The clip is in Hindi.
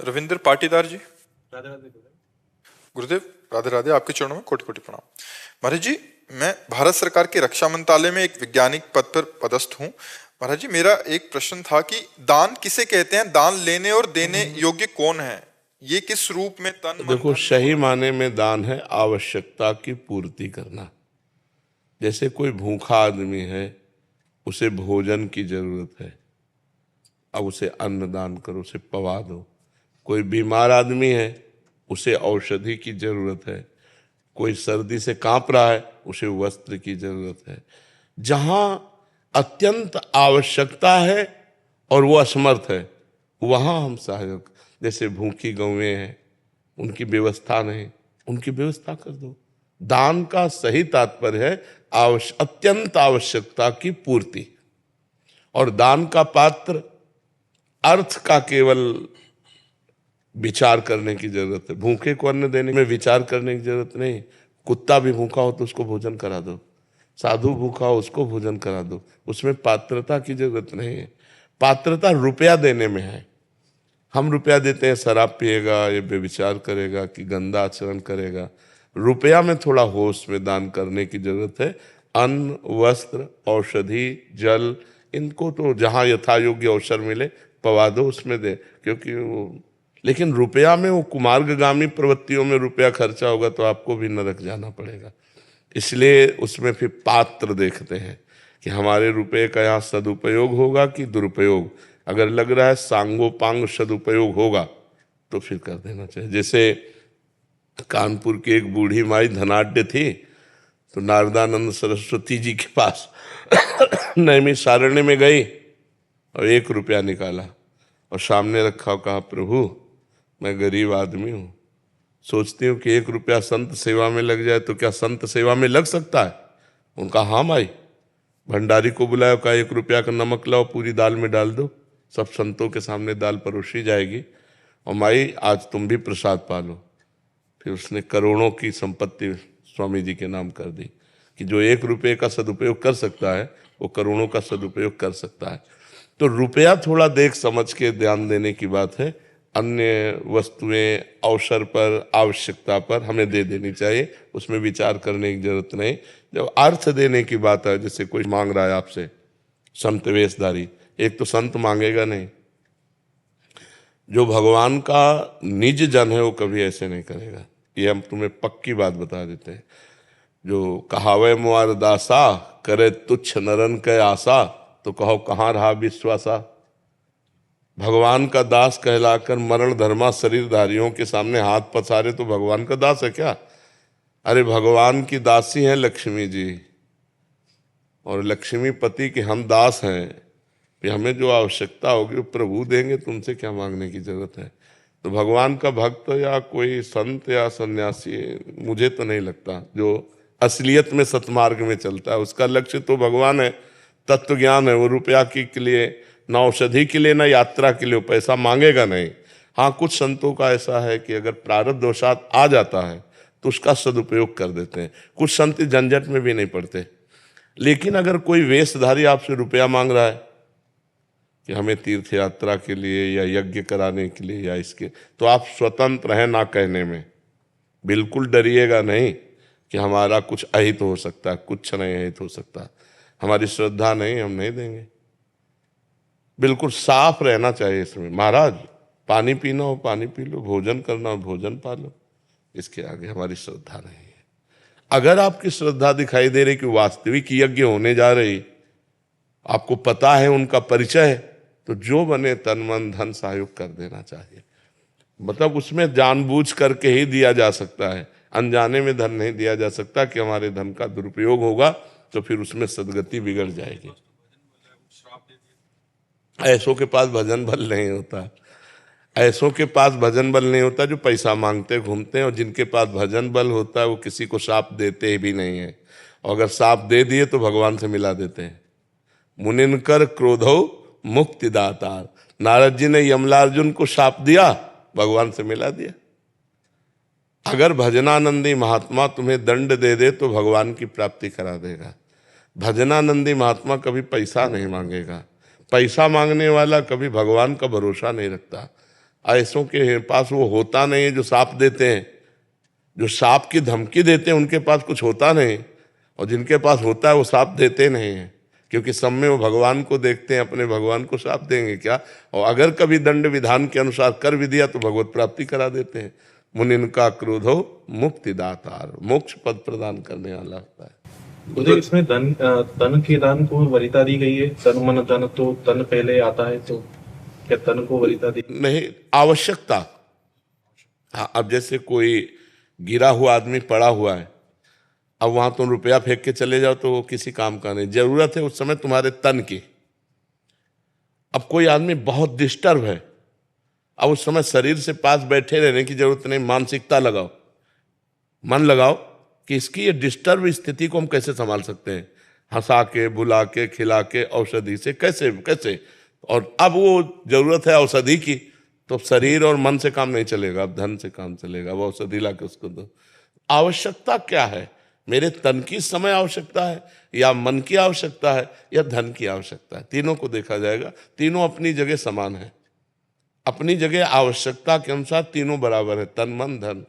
रविंद्र पाटीदार जी। राधे राधे। गुरुदेव राधे राधे, आपके चरणों में कोटि कोटि प्रणाम। महाराज जी, मैं भारत सरकार के रक्षा मंत्रालय में एक वैज्ञानिक पद पर पदस्थ हूँ। महाराज जी, मेरा एक प्रश्न था कि दान किसे कहते हैं, दान लेने और देने योग्य कौन है, ये किस रूप में तन मन देखो, धन सही माने में दान है आवश्यकता की पूर्ति करना। जैसे कोई भूखा आदमी है, उसे भोजन की जरूरत है, अब उसे अन्न दान करो, उसे पवा दो। कोई बीमार आदमी है, उसे औषधि की जरूरत है। कोई सर्दी से कांप रहा है, उसे वस्त्र की जरूरत है। जहां अत्यंत आवश्यकता है और वो असमर्थ है, वहां हम सहयोग। जैसे भूखी गौएं हैं, उनकी व्यवस्था नहीं, उनकी व्यवस्था कर दो। दान का सही तात्पर्य है अत्यंत आवश्यकता की पूर्ति। और दान का पात्र अर्थ का केवल विचार करने की जरूरत है। भूखे को अन्न देने में विचार करने की जरूरत नहीं। कुत्ता भी भूखा हो तो उसको भोजन करा दो, साधु भूखा हो उसको भोजन करा दो, उसमें पात्रता की जरूरत नहीं है। पात्रता रुपया देने में है। हम रुपया देते हैं, शराब पिएगा, ये बेविचार करेगा कि गंदा आचरण करेगा। रुपया में थोड़ा होश में दान करने की जरूरत है। अन्न, वस्त्र, औषधि, जल, इनको तो जहाँ यथा योग्य अवसर मिले पवा दो, उसमें दे। क्योंकि वो, लेकिन रुपया में वो कुमार्गगामी प्रवृत्तियों में रुपया खर्चा होगा तो आपको भी नरक जाना पड़ेगा। इसलिए उसमें फिर पात्र देखते हैं कि हमारे रुपये का यहाँ सदुपयोग होगा कि दुरुपयोग। अगर लग रहा है सांगोपांग सदुपयोग होगा तो फिर कर देना चाहिए। जैसे कानपुर की एक बूढ़ी माई धनाढ्य थी, तो नारदानंद सरस्वती जी के पास नैमिषारण्य में गई और 1 रुपया निकाला और सामने रखा और कहा, प्रभु मैं गरीब आदमी हूँ, सोचती हूँ कि 1 रुपया संत सेवा में लग जाए तो क्या संत सेवा में लग सकता है? उनका हाँ माई। भंडारी को बुलाया, कहा 1 रुपया का नमक लाओ, पूरी दाल में डाल दो, सब संतों के सामने दाल परोसी जाएगी, और माई आज तुम भी प्रसाद पालो। फिर उसने करोड़ों की संपत्ति स्वामी जी के नाम कर दी कि जो 1 रुपये का सदुपयोग कर सकता है वो करोड़ों का सदुपयोग कर सकता है। तो रुपया थोड़ा देख समझ के ध्यान देने की बात है। अन्य वस्तुएं अवसर पर, आवश्यकता पर हमें दे देनी चाहिए, उसमें विचार करने की जरूरत नहीं। जब अर्थ देने की बात है, जैसे कोई मांग रहा है आपसे, संत वेशधारी, एक तो संत मांगेगा नहीं। जो भगवान का निज जन है वो कभी ऐसे नहीं करेगा, ये हम तुम्हें पक्की बात बता देते हैं। जो कहावे मुआर दासा, करे तुच्छ नरन के आशा, तो कहो कहाँ रहा विश्वासा। भगवान का दास कहलाकर मरण धर्मा शरीरधारियों के सामने हाथ पसारे तो भगवान का दास है क्या? अरे भगवान की दासी हैं लक्ष्मी जी, और लक्ष्मी पति के हम दास हैं। कि हमें जो आवश्यकता होगी वो प्रभु देंगे, तुमसे क्या मांगने की जरूरत है? तो भगवान का भक्त या कोई संत या सन्यासी, मुझे तो नहीं लगता जो असलियत में सतमार्ग में चलता है, उसका लक्ष्य तो भगवान है, तत्व ज्ञान है। वो रुपया के लिए, ना औषधि के लिए, ना यात्रा के लिए पैसा मांगेगा नहीं। हाँ, कुछ संतों का ऐसा है कि अगर प्रारब्ध दोषात आ जाता है तो उसका सदुपयोग कर देते हैं। कुछ संत झंझट में भी नहीं पड़ते। लेकिन अगर कोई वेशधारी आपसे रुपया मांग रहा है कि हमें तीर्थ यात्रा के लिए या यज्ञ कराने के लिए या इसके, तो आप स्वतंत्र हैं ना कहने में। बिल्कुल डरिएगा नहीं कि हमारा कुछ अहित हो सकता है, कुछ नहीं अहित हो सकता, हमारी श्रद्धा नहीं, हम नहीं देंगे। बिल्कुल साफ रहना चाहिए इसमें। महाराज पानी पीना हो पानी पी लो, भोजन करना हो भोजन पा लो, इसके आगे हमारी श्रद्धा नहीं है। अगर आपकी श्रद्धा दिखाई दे रही कि वास्तविक यज्ञ होने जा रही, आपको पता है उनका परिचय है, तो जो बने तन मन धन सहयोग कर देना चाहिए। मतलब उसमें जानबूझ करके ही दिया जा सकता है, अनजाने में धन नहीं दिया जा सकता कि हमारे धन का दुरुपयोग होगा तो फिर उसमें सदगति बिगड़ जाएगी। ऐसों के पास भजन बल नहीं होता, ऐसों के पास भजन बल नहीं होता जो पैसा मांगते घूमते हैं, और जिनके पास भजन बल होता है वो किसी को शाप देते भी नहीं है, और अगर शाप दे दिए तो भगवान से मिला देते हैं। मुनिनकर क्रोधो मुक्ति दातार, नारद जी ने यमलार्जुन को शाप दिया, भगवान से मिला दिया। अगर भजनानंदी महात्मा तुम्हें दंड दे दे तो भगवान की प्राप्ति करा देगा। भजनानंदी महात्मा कभी पैसा नहीं मांगेगा। पैसा मांगने वाला कभी भगवान का भरोसा नहीं रखता। ऐसों के पास वो होता नहीं है जो साप देते हैं, जो सांप की धमकी देते हैं उनके पास कुछ होता नहीं, और जिनके पास होता है वो सांप देते नहीं हैं, क्योंकि सब में वो भगवान को देखते हैं, अपने भगवान को सांप देंगे क्या। और अगर कभी दंड विधान के अनुसार कर भी दिया तो भगवत प्राप्ति करा देते हैं। मुनिन का क्रोधो मुक्ति दातार, मोक्ष पद प्रदान करने वाला होता है। मुझे इसमें तन के दान को वरीयता दी गई है। तन मन धन, तो तन पहले आता है, तो क्या तन को वरीयता दी? नहीं, आवश्यकता। हाँ, अब जैसे कोई गिरा हुआ आदमी पड़ा हुआ है, अब वहां तुम रुपया फेंक के चले जाओ तो वो किसी काम का नहीं, जरूरत है उस समय तुम्हारे तन की। अब कोई आदमी बहुत डिस्टर्ब है, अब उस समय शरीर से पास बैठे रहने की जरूरत नहीं, मानसिकता लगाओ, मन लगाओ कि इसकी ये डिस्टर्ब स्थिति को हम कैसे संभाल सकते हैं, हंसा के, बुला के, खिला के, औषधि से कैसे कैसे। और अब वो जरूरत है औषधि की, तो शरीर और मन से काम नहीं चलेगा, अब धन से काम चलेगा। वो औषधि ला के उसको दो। आवश्यकता क्या है, मेरे तन की समय आवश्यकता है, या मन की आवश्यकता है, या धन की आवश्यकता है। तीनों को देखा जाएगा, तीनों अपनी जगह समान है, अपनी जगह आवश्यकता के अनुसार तीनों बराबर है, तन मन धन।